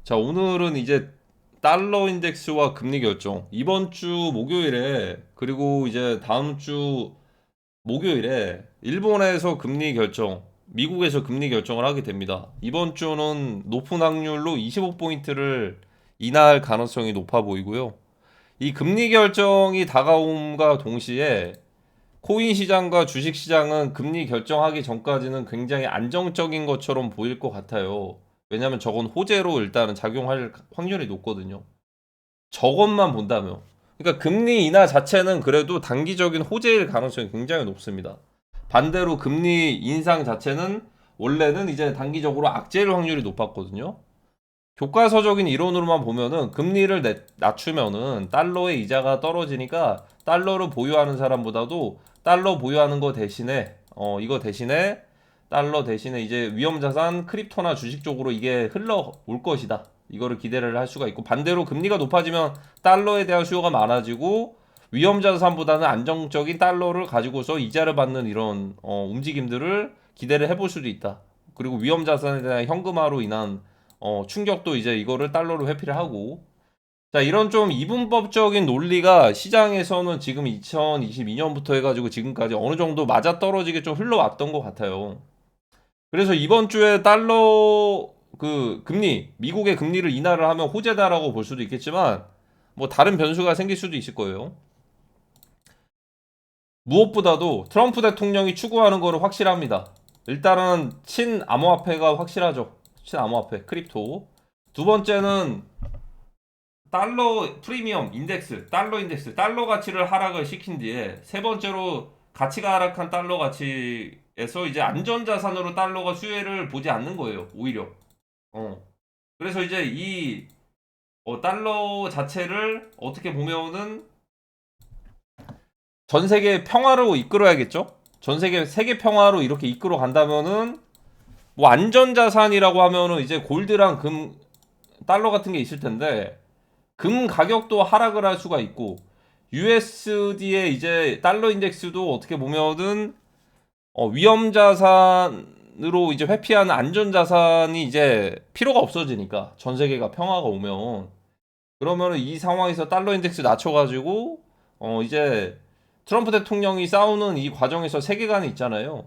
자, 오늘은 이제 달러 인덱스와 금리 결정. 이번 주 목요일에, 그리고 이제 다음 주 목요일에 일본에서 금리 결정, 미국에서 금리 결정을 하게 됩니다. 이번 주는 높은 확률로 25포인트를 인하할 가능성이 높아 보이고요. 이 금리 결정이 다가옴과 동시에 코인 시장과 주식 시장은 금리 결정하기 전까지는 굉장히 안정적인 것처럼 보일 것 같아요. 왜냐하면 저건 호재로 일단은 작용할 확률이 높거든요. 저것만 본다면. 그러니까 금리 인하 자체는 그래도 단기적인 호재일 가능성이 굉장히 높습니다. 반대로 금리 인상 자체는 원래는 이제 단기적으로 악재일 확률이 높았거든요. 교과서적인 이론으로만 보면은 금리를 낮추면은 달러의 이자가 떨어지니까 달러를 보유하는 사람보다도 달러 보유하는 거 대신에 이거 대신에 달러 대신에 이제 위험자산 크립토나 주식 쪽으로 이게 흘러올 것이다. 이거를 기대를 할 수가 있고, 반대로 금리가 높아지면 달러에 대한 수요가 많아지고 위험자산보다는 안정적인 달러를 가지고서 이자를 받는 이런 움직임들을 기대를 해볼 수도 있다. 그리고 위험자산에 대한 현금화로 인한 충격도 이제 이거를 달러로 회피를 하고, 자, 이런 좀 이분법적인 논리가 시장에서는 지금 2022년부터 해가지고 지금까지 어느 정도 맞아떨어지게 좀 흘러왔던 것 같아요. 그래서 이번 주에 달러 미국의 금리를 인하를 하면 호재다라고 볼 수도 있겠지만, 뭐 다른 변수가 생길 수도 있을 거예요. 무엇보다도 트럼프 대통령이 추구하는 거는 확실합니다. 일단은 친암호화폐가 확실하죠. 친암호화폐, 크립토. 두 번째는 달러 프리미엄 인덱스, 달러 인덱스, 달러 가치를 하락을 시킨 뒤에 세 번째로 가치가 하락한 달러 가치에서 이제 안전자산으로 달러가 수혜를 보지 않는 거예요. 오히려. 어. 그래서 이제 이 달러 자체를 어떻게 보면은 전 세계 평화로 이끌어야겠죠? 전 세계 평화로 이렇게 이끌어 간다면은 뭐 안전자산이라고 하면은 이제 골드랑 달러 같은 게 있을 텐데 금 가격도 하락을 할 수가 있고 USD의 이제 달러 인덱스도 어떻게 보면은 위험 자산으로 이제 회피하는 안전 자산이 이제 필요가 없어지니까 전 세계가 평화가 오면 그러면은 이 상황에서 달러 인덱스 낮춰가지고 이제 트럼프 대통령이 싸우는 이 과정에서 세계관이 있잖아요.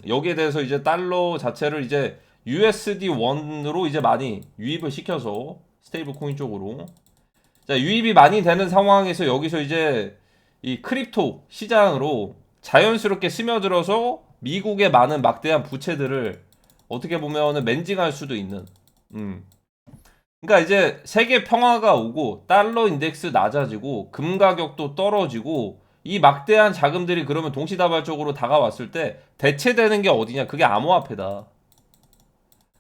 여기에 대해서 이제 달러 자체를 이제 USD 원으로 이제 많이 유입을 시켜서 스테이블 코인 쪽으로, 자, 유입이 많이 되는 상황에서 여기서 이제 이 크립토 시장으로 자연스럽게 스며들어서 미국의 많은 막대한 부채들을 어떻게 보면은 맨징할 수도 있는. 음. 그러니까 이제 세계 평화가 오고 달러 인덱스 낮아지고 금 가격도 떨어지고 이 막대한 자금들이 그러면 동시다발적으로 다가왔을 때 대체되는 게 어디냐? 그게 암호화폐다.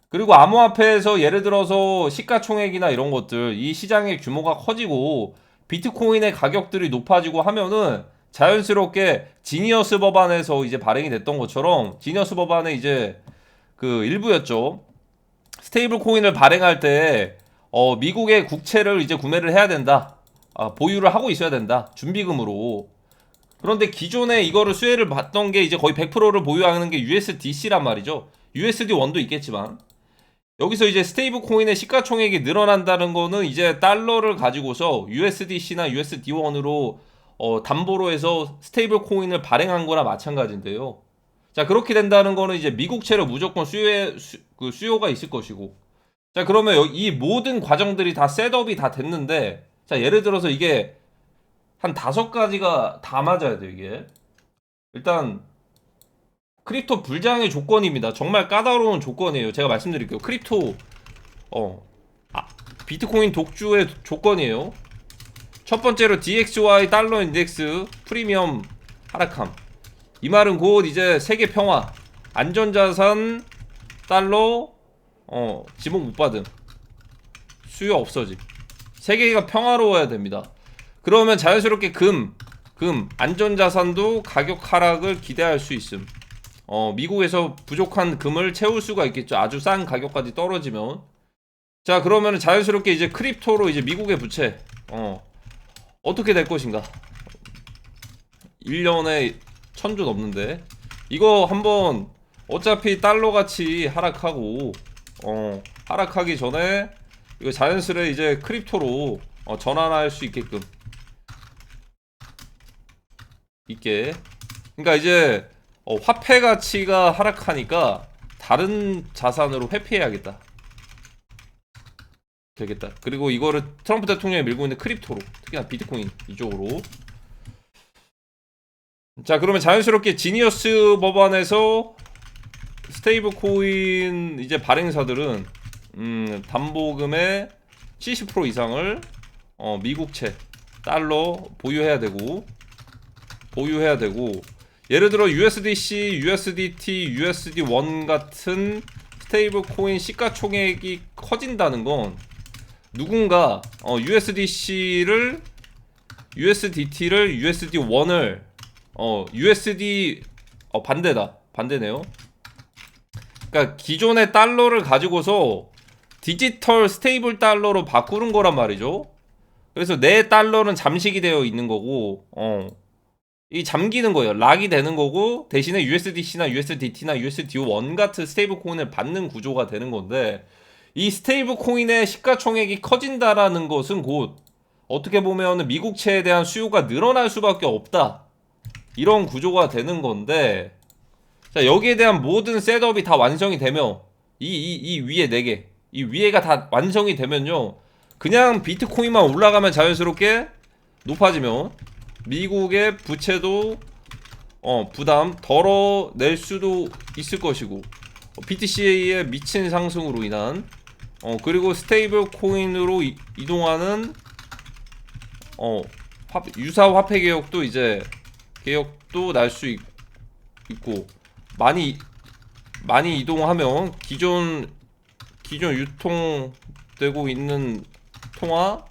그리고 암호화폐에서 예를 들어서 시가총액이나 이런 것들, 이 시장의 규모가 커지고 비트코인의 가격들이 높아지고 하면은 자연스럽게 지니어스 법안에서 이제 발행이 됐던 것처럼, 지니어스 법안의 이제 그 일부였죠. 스테이블 코인을 발행할 때 미국의 국채를 이제 구매를 해야 된다. 보유를 하고 있어야 된다. 준비금으로. 그런데 기존에 이거를 수혜를 받던 게 이제 거의 100%를 보유하는 게 USDC란 말이죠. USD 원도 있겠지만 여기서 이제 스테이블 코인의 시가총액이 늘어난다는 거는 이제 달러를 가지고서 USDC나 USD1으로 담보로 해서 스테이블 코인을 발행한 거나 마찬가지인데요. 자, 그렇게 된다는 거는 이제 미국채로 무조건 수요가 있을 것이고. 자, 그러면 이 모든 과정들이 다 셋업이 다 됐는데, 자, 예를 들어서 이게 한 5가지가 다 맞아야 돼요, 이게. 일단 크립토 불장의 조건입니다. 정말 까다로운 조건이에요. 제가 말씀드릴게요. 크립토 어 아, 비트코인 독주의 조건이에요. 첫 번째로 DXY 달러 인덱스 프리미엄 하락함. 이 말은 곧 이제 세계 평화, 안전자산 달러 지목 못 받음, 수요 없어짐. 세계가 평화로워야 됩니다. 그러면 자연스럽게 안전자산도 가격 하락을 기대할 수 있음. 미국에서 부족한 금을 채울 수가 있겠죠. 아주 싼 가격까지 떨어지면. 자, 그러면 자연스럽게 이제 크립토로 이제 미국의 부채, 어떻게 될 것인가? 1년에 1000조 넘는데. 이거 한번 어차피 달러 가치 하락하고, 하락하기 전에 이거 자연스레 이제 크립토로 전환할 수 있게끔 그러니까 이제 화폐 가치가 하락하니까 다른 자산으로 회피해야겠다. 되겠다. 그리고 이거를 트럼프 대통령이 밀고 있는 크립토로, 특히나 비트코인 이쪽으로. 자, 그러면 자연스럽게 지니어스 법안에서 스테이블 코인 이제 발행사들은 담보금의 70% 이상을 미국채 달러 보유해야 되고 예를 들어 USDC, USDT, USD1 같은 스테이블 코인 시가총액이 커진다는 건 누군가 USDC를 USDT를 USD1을 USD 반대네요. 그러니까 기존의 달러를 가지고서 디지털 스테이블 달러로 바꾸는 거란 말이죠. 그래서 내 달러는 잠식이 되어 있는 거고 이 잠기는 거예요. 락이 되는 거고 대신에 USDC나 USDT나 USD1 같은 스테이블 코인을 받는 구조가 되는 건데 이 스테이블 코인의 시가총액이 커진다라는 것은 곧 어떻게 보면 미국채에 대한 수요가 늘어날 수밖에 없다. 이런 구조가 되는 건데 자, 여기에 대한 모든 셋업이 다 완성이 되면 이 위에 4개 이 위에가 다 완성이 되면요 그냥 비트코인만 올라가면 자연스럽게 높아지면 미국의 부채도 부담 덜어낼 수도 있을 것이고 BTC의 미친 상승으로 인한 그리고 스테이블 코인으로 이동하는 유사 화폐 개혁도 이제 개혁도 날 수 있고 많이 이동하면 기존 유통되고 있는 통화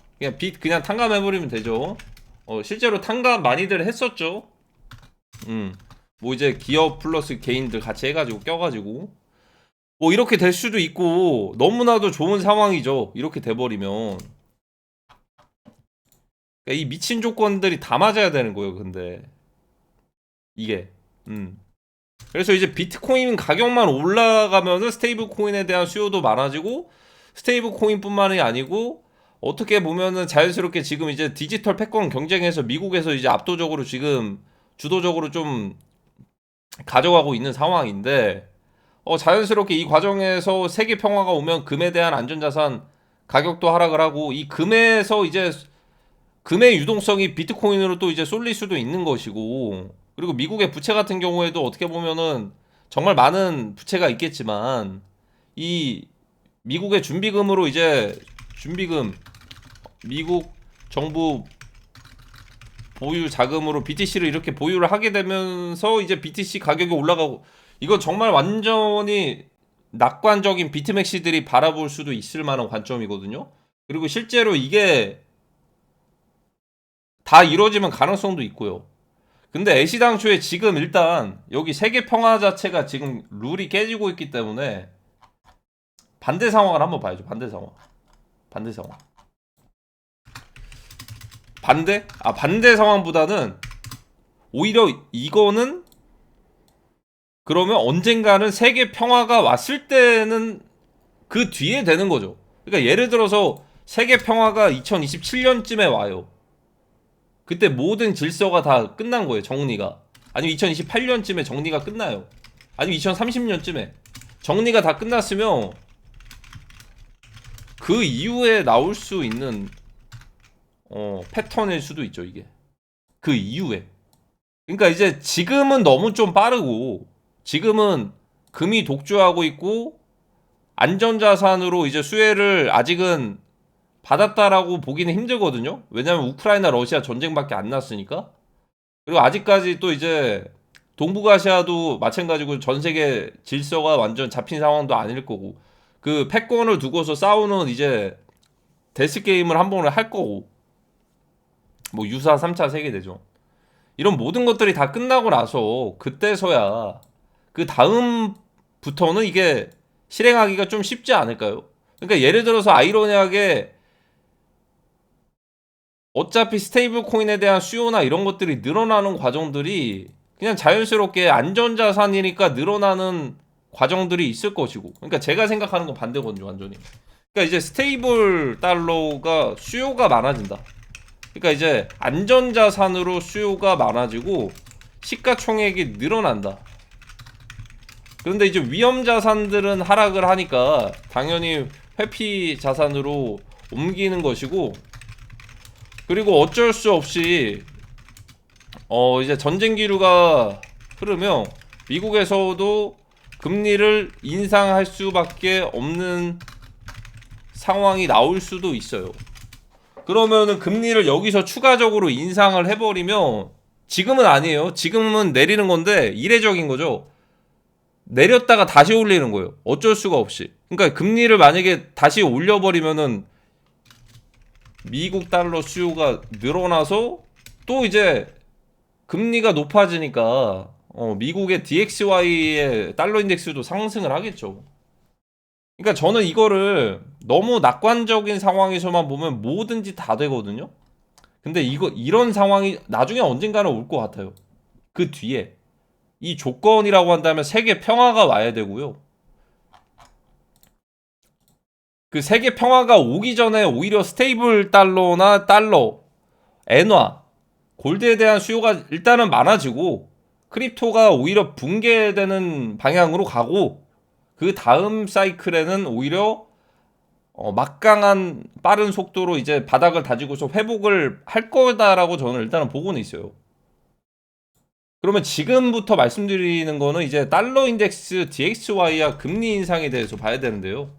그냥 탕감해버리면 되죠. 실제로 탕감 많이들 했었죠. 뭐 이제 기업 플러스 개인들 같이 해가지고 껴가지고 뭐 이렇게 될 수도 있고 너무나도 좋은 상황이죠. 이렇게 돼버리면 그러니까 이 미친 조건들이 다 맞아야 되는 거예요. 근데 이게 그래서 이제 비트코인 가격만 올라가면은 스테이블 코인에 대한 수요도 많아지고 스테이블 코인뿐만이 아니고 어떻게 보면은 자연스럽게 지금 이제 디지털 패권 경쟁에서 미국에서 이제 압도적으로 지금 주도적으로 좀 가져가고 있는 상황인데 자연스럽게 이 과정에서 세계 평화가 오면 금에 대한 안전자산 가격도 하락을 하고 이 금에서 이제 금의 유동성이 비트코인으로 또 이제 쏠릴 수도 있는 것이고 그리고 미국의 부채 같은 경우에도 어떻게 보면은 정말 많은 부채가 있겠지만 이 미국의 준비금으로 이제 미국 정부 보유 자금으로 BTC를 이렇게 보유를 하게 되면서 이제 BTC 가격이 올라가고 이거 정말 완전히 낙관적인 비트맥시들이 바라볼 수도 있을 만한 관점이거든요. 그리고 실제로 이게 다 이루어지면 가능성도 있고요. 근데 애시당초에 지금 일단 여기 세계 평화 자체가 지금 룰이 깨지고 있기 때문에 반대 상황을 한번 봐야죠. 반대 상황. 반대 상황보다는 오히려 이거는 그러면 언젠가는 세계 평화가 왔을 때는 그 뒤에 되는 거죠. 그러니까 예를 들어서 세계 평화가 2027년쯤에 와요. 그때 모든 질서가 다 끝난 거예요. 정리가. 아니면 2028년쯤에 정리가 끝나요. 아니면 2030년쯤에 정리가 다 끝났으면 그 이후에 나올 수 있는 패턴일 수도 있죠. 이게 그 이후에. 그러니까 이제 지금은 너무 좀 빠르고 지금은 금이 독주하고 있고 안전자산으로 이제 수혜를 아직은 받았다라고 보기는 힘들거든요. 왜냐면 우크라이나 러시아 전쟁밖에 안 났으니까. 그리고 아직까지 또 이제 동북아시아도 마찬가지고 전 세계 질서가 완전 잡힌 상황도 아닐 거고 그 패권을 두고서 싸우는 이제 데스 게임을 한 번을 할 거고 뭐 유사 3차 세계대전 이런 모든 것들이 다 끝나고 나서 그때서야 그 다음부터는 이게 실행하기가 좀 쉽지 않을까요? 그러니까 예를 들어서 아이러니하게 어차피 스테이블 코인에 대한 수요나 이런 것들이 늘어나는 과정들이 그냥 자연스럽게 안전자산이니까 늘어나는 과정들이 있을 것이고, 그러니까 제가 생각하는 건 반대거든요, 완전히. 그러니까 이제 스테이블 달러가 수요가 많아진다. 그러니까 이제 안전자산으로 수요가 많아지고 시가총액이 늘어난다. 그런데 이제 위험자산들은 하락을 하니까 당연히 회피 자산으로 옮기는 것이고, 그리고 어쩔 수 없이 이제 전쟁 기류가 흐르면 미국에서도 금리를 인상할 수밖에 없는 상황이 나올 수도 있어요. 그러면은 금리를 여기서 추가적으로 인상을 해버리면, 지금은 아니에요. 지금은 내리는 건데 이례적인 거죠. 내렸다가 다시 올리는 거예요. 어쩔 수가 없이. 그러니까 금리를 만약에 다시 올려버리면은 미국 달러 수요가 늘어나서 또 이제 금리가 높아지니까 미국의 DXY의 달러 인덱스도 상승을 하겠죠. 그러니까 저는 이거를 너무 낙관적인 상황에서만 보면 뭐든지 다 되거든요. 근데 이런 상황이 나중에 언젠가는 올 것 같아요. 그 뒤에 이 조건이라고 한다면 세계 평화가 와야 되고요. 그 세계 평화가 오기 전에 오히려 스테이블 달러나 달러, 엔화, 골드에 대한 수요가 일단은 많아지고 크립토가 오히려 붕괴되는 방향으로 가고, 그 다음 사이클에는 오히려 막강한 빠른 속도로 이제 바닥을 다지고서 회복을 할 거다라고 저는 일단은 보고는 있어요. 그러면 지금부터 말씀드리는 거는 이제 달러 인덱스 DXY와 금리 인상에 대해서 봐야 되는데요.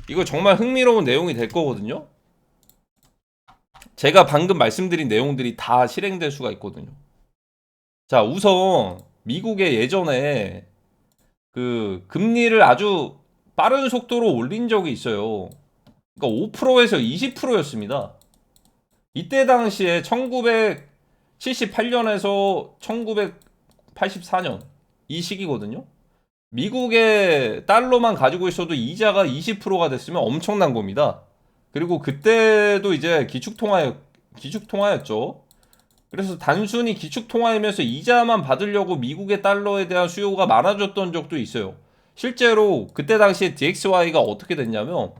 이거 정말 흥미로운 내용이 될 거거든요. 제가 방금 말씀드린 내용들이 다 실행될 수가 있거든요. 자, 우선 미국의 예전에 그 금리를 아주 빠른 속도로 올린 적이 있어요. 그러니까 5%에서 20%였습니다. 이때 당시에 1978년에서 1984년 이 시기거든요. 미국의 달러만 가지고 있어도 이자가 20%가 됐으면 엄청난 겁니다. 그리고 그때도 이제 기축통화였죠. 그래서 단순히 기축통화이면서 이자만 받으려고 미국의 달러에 대한 수요가 많아졌던 적도 있어요. 실제로 그때 당시에 DXY가 어떻게 됐냐면,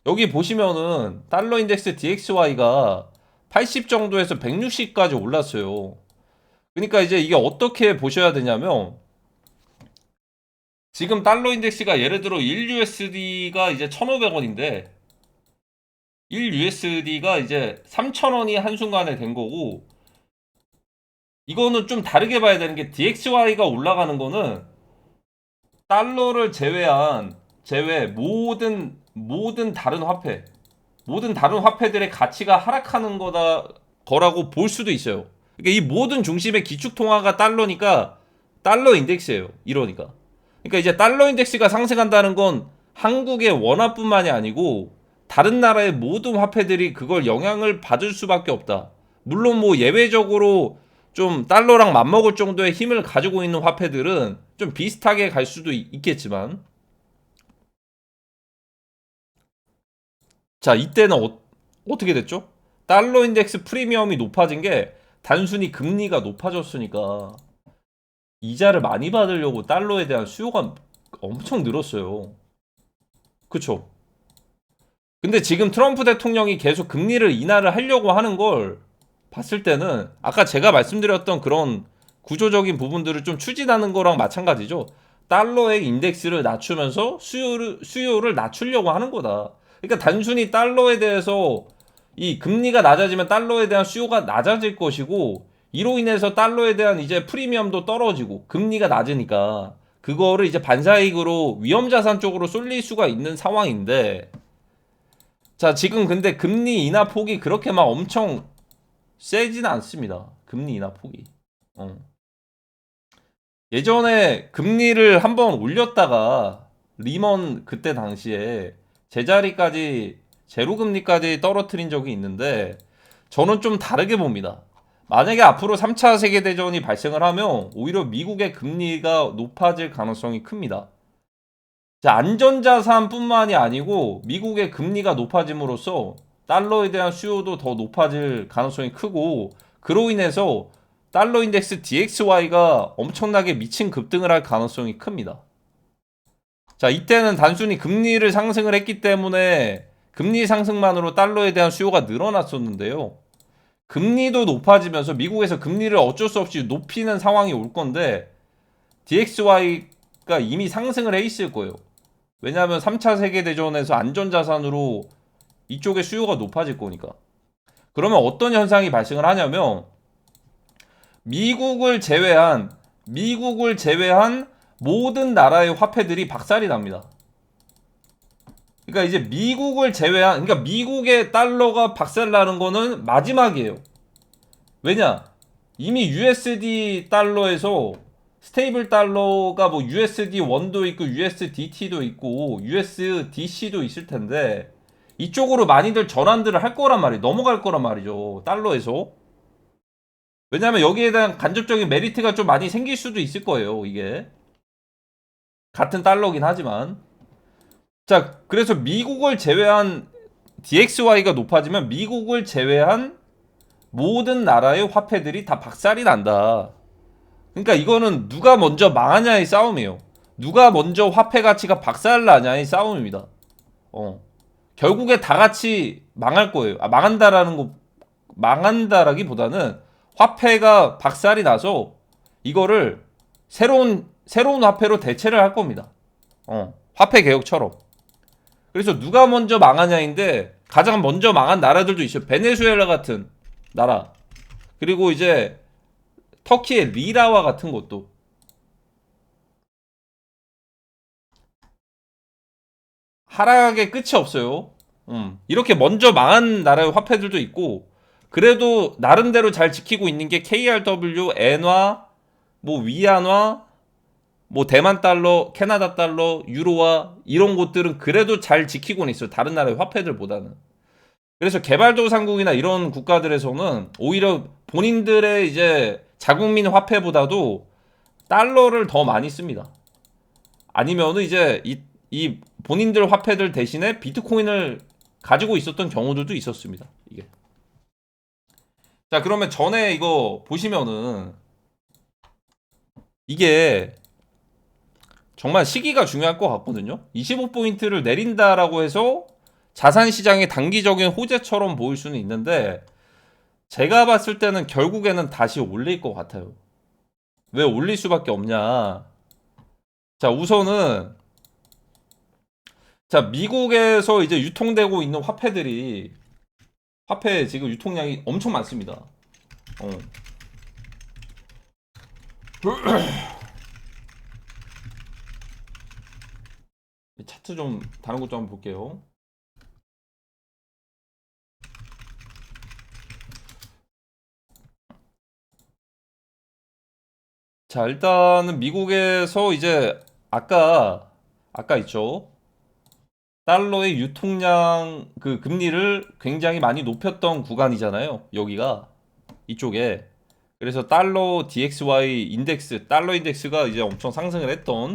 여기 보시면은 달러 인덱스 DXY가 80 정도에서 160까지 올랐어요. 그러니까 이제 이게 어떻게 보셔야 되냐면, 지금 달러 인덱스가 예를 들어 1USD가 이제 1,500원인데 1USD가 이제 3,000원이 한순간에 된 거고, 이거는 좀 다르게 봐야 되는 게, DXY가 올라가는 거는 달러를 제외 모든 다른 화폐들의 가치가 하락하는 거라고 볼 수도 있어요. 그러니까 이 모든 중심의 기축 통화가 달러니까 달러 인덱스예요. 이러니까. 그러니까 이제 달러 인덱스가 상승한다는 건 한국의 원화뿐만이 아니고 다른 나라의 모든 화폐들이 그걸 영향을 받을 수밖에 없다. 물론 뭐 예외적으로 좀 달러랑 맞먹을 정도의 힘을 가지고 있는 화폐들은 좀 비슷하게 갈 수도 있겠지만, 자, 이때는 어떻게 됐죠? 달러 인덱스 프리미엄이 높아진 게 단순히 금리가 높아졌으니까 이자를 많이 받으려고 달러에 대한 수요가 엄청 늘었어요. 그쵸? 근데 지금 트럼프 대통령이 계속 금리를 인하를 하려고 하는 걸 봤을 때는 아까 제가 말씀드렸던 그런 구조적인 부분들을 좀 추진하는 거랑 마찬가지죠. 달러의 인덱스를 낮추면서 수요를 낮추려고 하는 거다. 그러니까 단순히 달러에 대해서, 이 금리가 낮아지면 달러에 대한 수요가 낮아질 것이고, 이로 인해서 달러에 대한 이제 프리미엄도 떨어지고 금리가 낮으니까 그거를 이제 반사이익으로 위험자산 쪽으로 쏠릴 수가 있는 상황인데, 자, 지금 근데 금리 인하 폭이 그렇게 막 엄청 세지는 않습니다. 금리 인하 폭이. 예전에 금리를 한번 올렸다가 리먼 그때 당시에 제자리까지, 제로금리까지 떨어뜨린 적이 있는데, 저는 좀 다르게 봅니다. 만약에 앞으로 3차 세계대전이 발생을 하면 오히려 미국의 금리가 높아질 가능성이 큽니다. 자, 안전자산뿐만이 아니고 미국의 금리가 높아짐으로써 달러에 대한 수요도 더 높아질 가능성이 크고, 그로 인해서 달러 인덱스 DXY가 엄청나게 미친 급등을 할 가능성이 큽니다. 자, 이때는 단순히 금리를 상승을 했기 때문에 금리 상승만으로 달러에 대한 수요가 늘어났었는데요. 금리도 높아지면서 미국에서 금리를 어쩔 수 없이 높이는 상황이 올 건데 DXY가 이미 상승을 해 있을 거예요. 왜냐하면 3차 세계대전에서 안전자산으로 이쪽의 수요가 높아질 거니까. 그러면 어떤 현상이 발생을 하냐면 미국을 제외한 모든 나라의 화폐들이 박살이 납니다. 그러니까 이제 그러니까 미국의 달러가 박살나는 거는 마지막이에요. 왜냐? 이미 USD 달러에서 스테이블 달러가 뭐 USD 원도 있고 USDT도 있고 USDC도 있을 텐데 이쪽으로 많이들 전환들을 할 거란 말이에요. 넘어갈 거란 말이죠. 달러에서. 왜냐하면 여기에 대한 간접적인 메리트가 좀 많이 생길 수도 있을 거예요. 이게 같은 달러긴 하지만. 자, 그래서 미국을 제외한 DXY가 높아지면 미국을 제외한 모든 나라의 화폐들이 다 박살이 난다. 그러니까 이거는 누가 먼저 망하냐의 싸움이에요. 누가 먼저 화폐 가치가 박살나냐의 싸움입니다. 결국에 다 같이 망할 거예요. 망한다라기보다는 화폐가 박살이 나서 이거를 새로운 화폐로 대체를 할 겁니다. 화폐 개혁처럼. 그래서 누가 먼저 망하냐인데 가장 먼저 망한 나라들도 있어요. 베네수엘라 같은 나라. 그리고 이제 터키의 리라와 같은 것도. 하락의 끝이 없어요. 이렇게 먼저 망한 나라의 화폐들도 있고 그래도 나름대로 잘 지키고 있는 게 KRW, 엔화, 뭐 위안화, 뭐 대만 달러, 캐나다 달러, 유로화 이런 곳들은 그래도 잘 지키고는 있어요. 다른 나라의 화폐들보다는. 그래서 개발도상국이나 이런 국가들에서는 오히려 본인들의 이제 자국민 화폐보다도 달러를 더 많이 씁니다. 아니면은 이제 이 본인들 화폐들 대신에 비트코인을 가지고 있었던 경우들도 있었습니다. 이게. 자, 그러면 전에 이거 보시면은 이게 정말 시기가 중요할 것 같거든요. 25포인트를 내린다라고 해서 자산시장의 단기적인 호재처럼 보일 수는 있는데 제가 봤을 때는 결국에는 다시 올릴 것 같아요. 왜 올릴 수밖에 없냐. 자, 우선은 자, 미국에서 이제 유통되고 있는 화폐 지금 유통량이 엄청 많습니다. 차트 좀 다른 것 좀 한번 볼게요. 자, 일단은 미국에서 이제 아까 있죠. 달러의 유통량 그 금리를 굉장히 많이 높였던 구간이잖아요. 여기가 이쪽에. 그래서 달러 DXY 인덱스, 달러 인덱스가 이제 엄청 상승을 했던.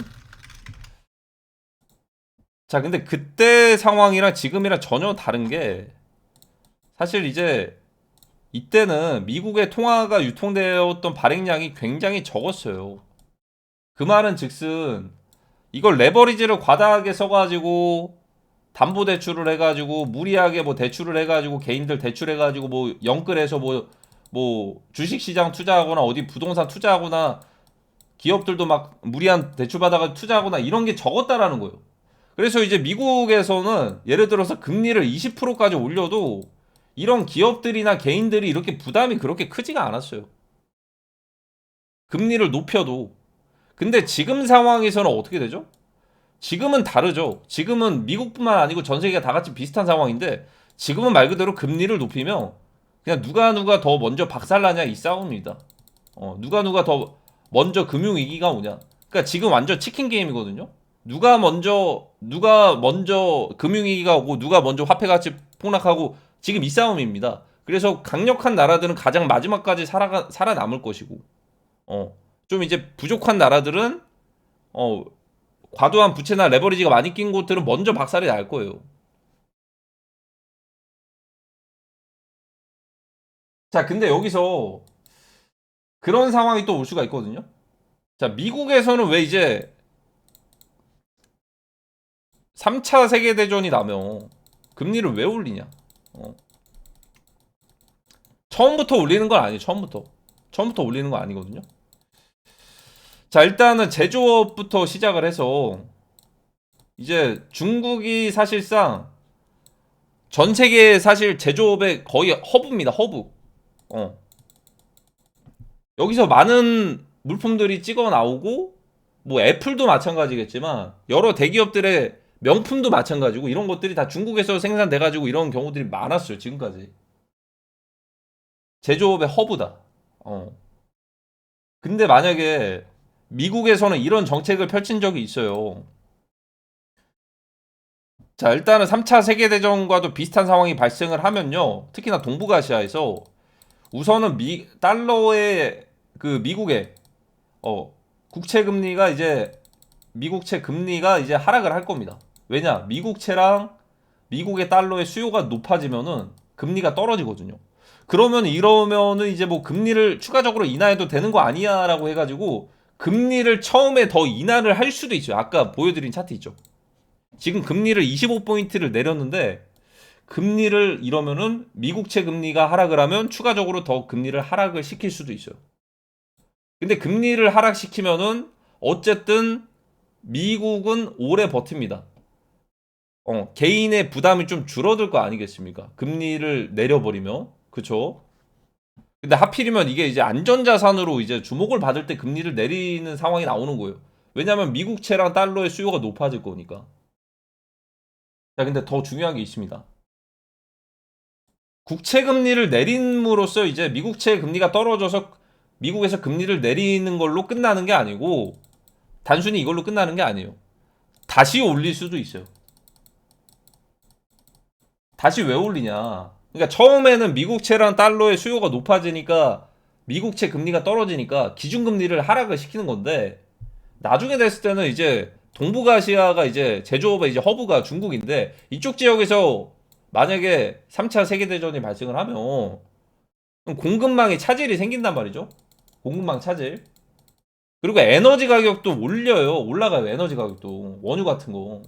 자, 근데 그때 상황이랑 지금이랑 전혀 다른 게 사실 이제 이때는 미국의 통화가 유통되었던 발행량이 굉장히 적었어요. 그 말은 즉슨 이걸 레버리지를 과다하게 써가지고 담보대출을 해가지고 무리하게 뭐 대출을 해가지고 개인들 대출해가지고 뭐 영끌해서 뭐 주식시장 투자하거나 어디 부동산 투자하거나 기업들도 막 무리한 대출 받아가 투자하거나 이런 게 적었다라는 거예요. 그래서 이제 미국에서는 예를 들어서 금리를 20%까지 올려도 이런 기업들이나 개인들이 이렇게 부담이 그렇게 크지가 않았어요. 금리를 높여도. 근데 지금 상황에서는 어떻게 되죠? 지금은 다르죠. 지금은 미국뿐만 아니고 전 세계가 다 같이 비슷한 상황인데 지금은 말 그대로 금리를 높이면 그냥 누가 더 먼저 박살나냐 이 싸움입니다. 누가 더 먼저 금융위기가 오냐. 그러니까 지금 완전 치킨 게임이거든요. 누가 먼저 금융위기가 오고 누가 먼저 화폐 가치 폭락하고 지금 이 싸움입니다. 그래서 강력한 나라들은 가장 마지막까지 살아남을 것이고 좀 이제 부족한 나라들은 과도한 부채나 레버리지가 많이 낀 곳들은 먼저 박살이 날 거예요. 자, 근데 여기서 그런 상황이 또 올 수가 있거든요. 자, 미국에서는 왜 이제 3차 세계대전이 나면 금리를 왜 올리냐? 어. 처음부터 올리는 건 아니에요. 처음부터 올리는 건 아니거든요. 자, 일단은 제조업부터 시작을 해서 이제 중국이 사실상 전 세계 사실 제조업의 거의 허브입니다. 허브. 어. 여기서 많은 물품들이 찍어 나오고 뭐 애플도 마찬가지겠지만 여러 대기업들의 명품도 마찬가지고 이런 것들이 다 중국에서 생산돼 가지고 이런 경우들이 많았어요. 지금까지. 제조업의 허브다. 어. 근데 만약에 미국에서는 이런 정책을 펼친 적이 있어요. 자, 일단은 3차 세계대전과도 비슷한 상황이 발생을 하면요. 특히나 동북아시아에서 우선은 달러의 그 미국의 국채 금리가 이제 미국채 금리가 이제 하락을 할 겁니다. 왜냐? 미국채랑 미국의 달러의 수요가 높아지면은 금리가 떨어지거든요. 그러면 이러면은 이제 뭐 금리를 추가적으로 인하해도 되는 거 아니야라고 해가지고 금리를 처음에 더 인하를 할 수도 있어요. 아까 보여드린 차트 있죠. 지금 금리를 25포인트를 내렸는데 금리를 이러면은 미국채 금리가 하락을 하면 추가적으로 더 금리를 하락을 시킬 수도 있어요. 근데 금리를 하락시키면은 어쨌든 미국은 오래 버팁니다. 개인의 부담이 좀 줄어들 거 아니겠습니까? 금리를 내려버리면. 그쵸? 근데 하필이면 이게 이제 안전자산으로 이제 주목을 받을 때 금리를 내리는 상황이 나오는 거예요. 왜냐면 미국채랑 달러의 수요가 높아질 거니까. 자, 근데 더 중요한 게 있습니다. 국채 금리를 내림으로써 이제 미국채 금리가 떨어져서 미국에서 금리를 내리는 걸로 끝나는 게 아니고 단순히 이걸로 끝나는 게 아니에요. 다시 올릴 수도 있어요. 다시 왜 올리냐? 그러니까 처음에는 미국채랑 달러의 수요가 높아지니까 미국채 금리가 떨어지니까 기준금리를 하락을 시키는 건데 나중에 됐을 때는 이제 동북아시아가 이제 제조업의 이제 허브가 중국인데 이쪽 지역에서 만약에 3차 세계대전이 발생을 하면 공급망에 차질이 생긴단 말이죠. 공급망 차질. 그리고 에너지 가격도 올라가요. 에너지 가격도. 원유 같은 거.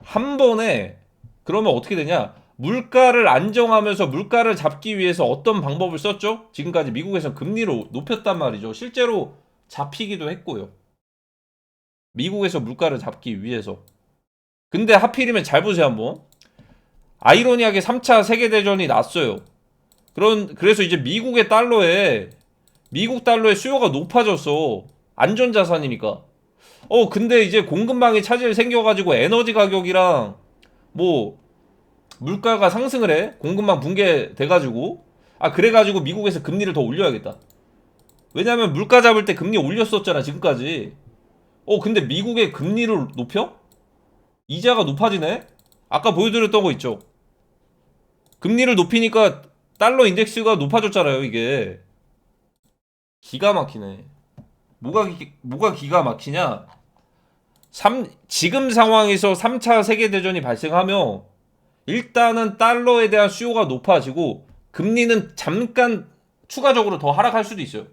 한 번에 그러면 어떻게 되냐? 물가를 안정하면서 물가를 잡기 위해서 어떤 방법을 썼죠? 지금까지 미국에서 금리를 높였단 말이죠. 실제로 잡히기도 했고요. 미국에서 물가를 잡기 위해서. 근데 하필이면 잘 보세요 한번. 아이러니하게 3차 세계대전이 났어요. 그래서 이제 미국 달러의 수요가 높아졌어. 안전자산이니까. 근데 이제 공급망에 차질 생겨가지고 에너지 가격이랑 뭐 물가가 상승을 해. 공급망 붕괴돼가지고. 그래가지고 미국에서 금리를 더 올려야겠다. 왜냐면 물가 잡을 때 금리 올렸었잖아, 지금까지. 근데 미국의 금리를 높여? 이자가 높아지네? 아까 보여드렸던 거 있죠. 금리를 높이니까 달러 인덱스가 높아졌잖아요, 이게. 기가 막히네. 뭐가 기가 막히냐? 지금 상황에서 3차 세계대전이 발생하면 일단은 달러에 대한 수요가 높아지고 금리는 잠깐 추가적으로 더 하락할 수도 있어요.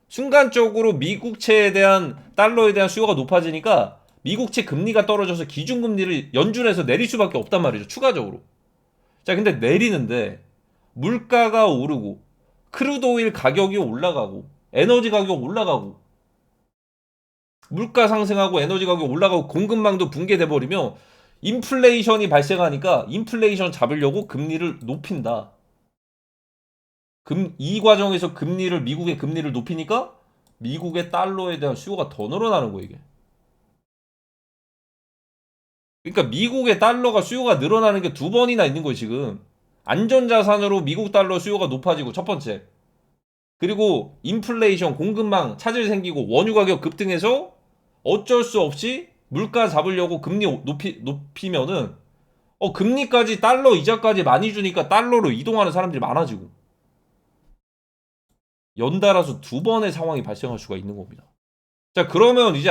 순간적으로 미국채에 대한 달러에 대한 수요가 높아지니까 미국채 금리가 떨어져서 기준금리를 연준에서 내릴 수밖에 없단 말이죠. 추가적으로. 자, 근데 내리는데 물가가 오르고 크루드 오일 가격이 올라가고 에너지 가격 올라가고 물가 상승하고 에너지 가격 올라가고 공급망도 붕괴돼 버리면 인플레이션이 발생하니까 인플레이션 잡으려고 금리를 높인다. 이 과정에서 미국의 금리를 높이니까 미국의 달러에 대한 수요가 더 늘어나는 거예요, 이게. 그러니까 미국의 달러가 수요가 늘어나는 게 두 번이나 있는 거예요, 지금. 안전자산으로 미국 달러 수요가 높아지고 첫 번째. 그리고 인플레이션, 공급망 차질 생기고 원유 가격 급등해서 어쩔 수 없이 물가 잡으려고 금리 높이면은 금리까지 달러 이자까지 많이 주니까 달러로 이동하는 사람들이 많아지고 연달아서 두 번의 상황이 발생할 수가 있는 겁니다. 자, 그러면 이제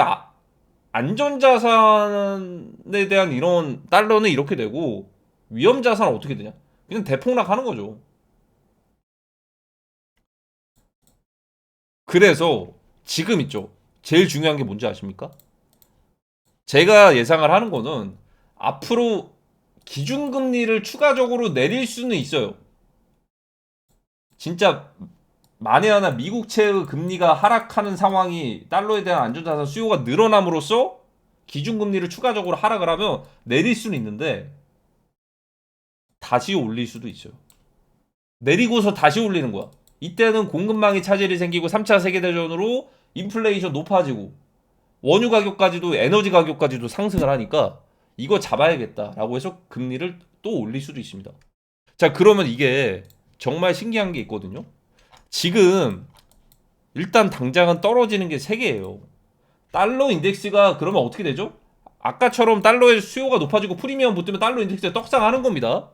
안전자산에 대한 이런 달러는 이렇게 되고 위험자산은 어떻게 되냐? 그냥 대폭락하는 거죠. 그래서 지금 있죠. 제일 중요한 게 뭔지 아십니까? 제가 예상을 하는 거는 앞으로 기준금리를 추가적으로 내릴 수는 있어요. 진짜 만에 하나 미국채의 금리가 하락하는 상황이 달러에 대한 안전자산 수요가 늘어남으로써 기준금리를 추가적으로 하락을 하면 내릴 수는 있는데 다시 올릴 수도 있어요. 내리고서 다시 올리는 거야. 이때는 공급망이 차질이 생기고 3차 세계대전으로 인플레이션 높아지고 원유 가격까지도 에너지 가격까지도 상승을 하니까 이거 잡아야겠다라고 해서 금리를 또 올릴 수도 있습니다. 자, 그러면 이게 정말 신기한 게 있거든요. 지금 일단 당장은 떨어지는 게 3개예요. 달러 인덱스가 그러면 어떻게 되죠? 아까처럼 달러의 수요가 높아지고 프리미엄 붙으면 달러 인덱스가 떡상하는 겁니다.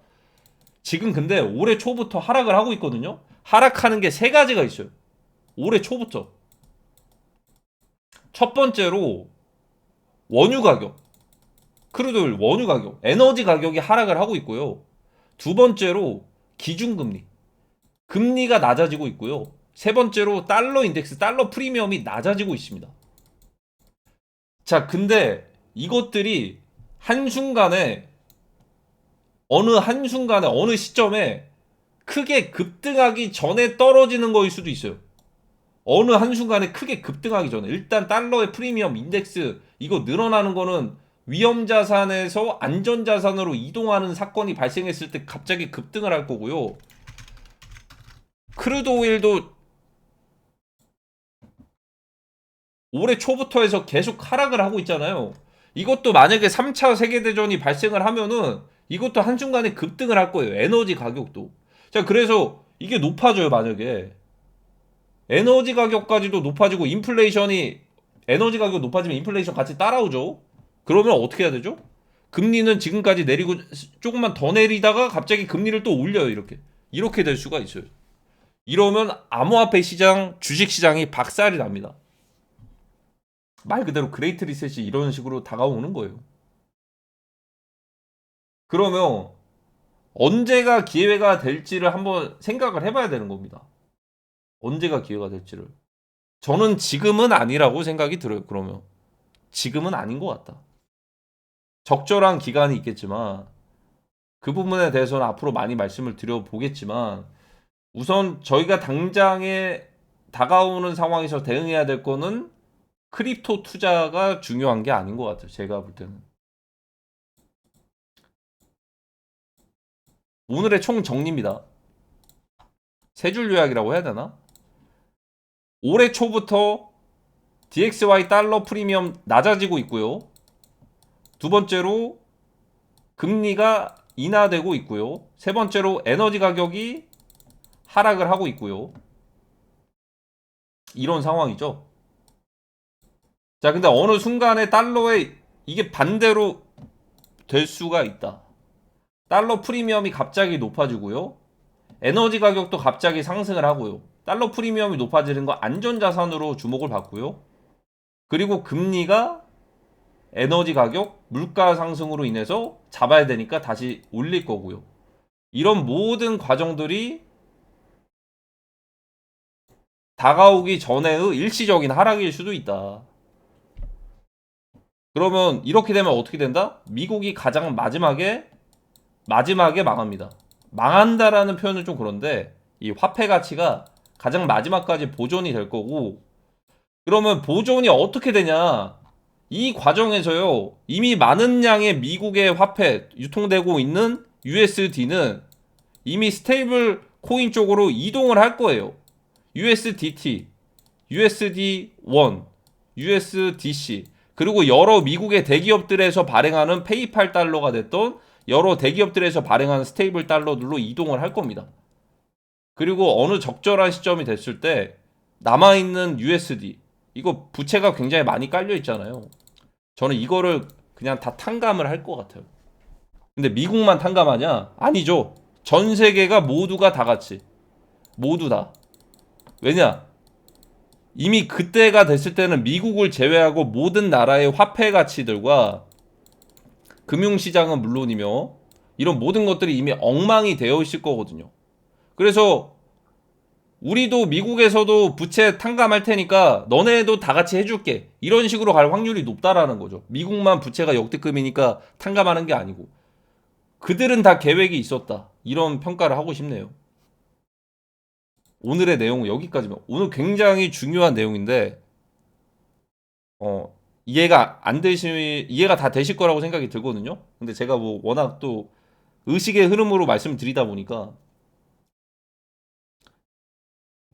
지금 근데 올해 초부터 하락을 하고 있거든요. 하락하는 게 3가지가 있어요. 올해 초부터. 첫 번째로 원유 가격, 크루드 원유 가격, 에너지 가격이 하락을 하고 있고요. 두 번째로 기준금리, 금리가 낮아지고 있고요. 세 번째로 달러 인덱스, 달러 프리미엄이 낮아지고 있습니다. 자, 근데 이것들이 한순간에 어느 시점에 크게 급등하기 전에 떨어지는 거일 수도 있어요. 어느 한순간에 크게 급등하기 전에. 일단 달러의 프리미엄 인덱스 이거 늘어나는 거는 위험자산에서 안전자산으로 이동하는 사건이 발생했을 때 갑자기 급등을 할 거고요. 크루드 오일도 올해 초부터 해서 계속 하락을 하고 있잖아요. 이것도 만약에 3차 세계대전이 발생을 하면은 이것도 한순간에 급등을 할 거예요. 에너지 가격도. 자, 그래서 이게 높아져요, 만약에. 에너지 가격까지도 높아지고 인플레이션이 에너지 가격 높아지면 인플레이션 같이 따라오죠. 그러면 어떻게 해야 되죠? 금리는 지금까지 내리고 조금만 더 내리다가 갑자기 금리를 또 올려요. 이렇게 될 수가 있어요. 이러면 암호화폐 시장, 주식 시장이 박살이 납니다. 말 그대로 그레이트 리셋이 이런 식으로 다가오는 거예요. 그러면 언제가 기회가 될지를 한번 생각을 해봐야 되는 겁니다. 언제가 기회가 될지를. 저는 지금은 아니라고 생각이 들어요. 그러면 지금은 아닌 것 같다. 적절한 기간이 있겠지만 그 부분에 대해서는 앞으로 많이 말씀을 드려보겠지만 우선 저희가 당장에 다가오는 상황에서 대응해야 될 거는 크립토 투자가 중요한 게 아닌 것 같아요. 제가 볼 때는. 오늘의 총 정리입니다. 세 줄 요약이라고 해야 되나? 올해 초부터 DXY 달러 프리미엄 낮아지고 있고요. 두 번째로 금리가 인하되고 있고요. 세 번째로 에너지 가격이 하락을 하고 있고요. 이런 상황이죠. 자, 근데 어느 순간에 달러에 이게 반대로 될 수가 있다. 달러 프리미엄이 갑자기 높아지고요. 에너지 가격도 갑자기 상승을 하고요. 달러 프리미엄이 높아지는 거 안전자산으로 주목을 받고요. 그리고 금리가 에너지 가격, 물가 상승으로 인해서 잡아야 되니까 다시 올릴 거고요. 이런 모든 과정들이 다가오기 전에의 일시적인 하락일 수도 있다. 그러면 이렇게 되면 어떻게 된다? 미국이 가장 마지막에 망합니다. 망한다라는 표현은 좀 그런데 이 화폐 가치가 가장 마지막까지 보존이 될 거고, 그러면 보존이 어떻게 되냐? 이 과정에서요, 이미 많은 양의 미국의 화폐 유통되고 있는 USD는 이미 스테이블 코인 쪽으로 이동을 할 거예요. USDT, USD1, USDC, 그리고 여러 미국의 대기업들에서 발행하는 페이팔 달러가 됐던 여러 대기업들에서 발행하는 스테이블 달러들로 이동을 할 겁니다. 그리고 어느 적절한 시점이 됐을 때 남아있는 USD, 이거 부채가 굉장히 많이 깔려 있잖아요. 저는 이거를 그냥 다 탕감을 할 것 같아요. 근데 미국만 탕감하냐? 아니죠. 전 세계가 모두가 다 같이. 모두 다. 왜냐? 이미 그때가 됐을 때는 미국을 제외하고 모든 나라의 화폐 가치들과 금융시장은 물론이며 이런 모든 것들이 이미 엉망이 되어 있을 거거든요. 그래서 우리도 미국에서도 부채 탕감할 테니까 너네도 다 같이 해줄게. 이런 식으로 갈 확률이 높다라는 거죠. 미국만 부채가 역대급이니까 탕감하는 게 아니고. 그들은 다 계획이 있었다. 이런 평가를 하고 싶네요. 오늘의 내용은 여기까지만. 오늘 굉장히 중요한 내용인데, 이해가 다 되실 거라고 생각이 들거든요. 근데 제가 뭐 워낙 또 의식의 흐름으로 말씀을 드리다 보니까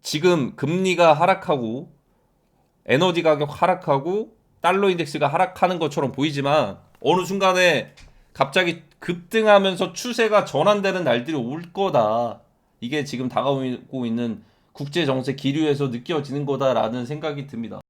지금 금리가 하락하고 에너지 가격 하락하고 달러 인덱스가 하락하는 것처럼 보이지만 어느 순간에 갑자기 급등하면서 추세가 전환되는 날들이 올 거다. 이게 지금 다가오고 있는 국제 정세 기류에서 느껴지는 거다라는 생각이 듭니다.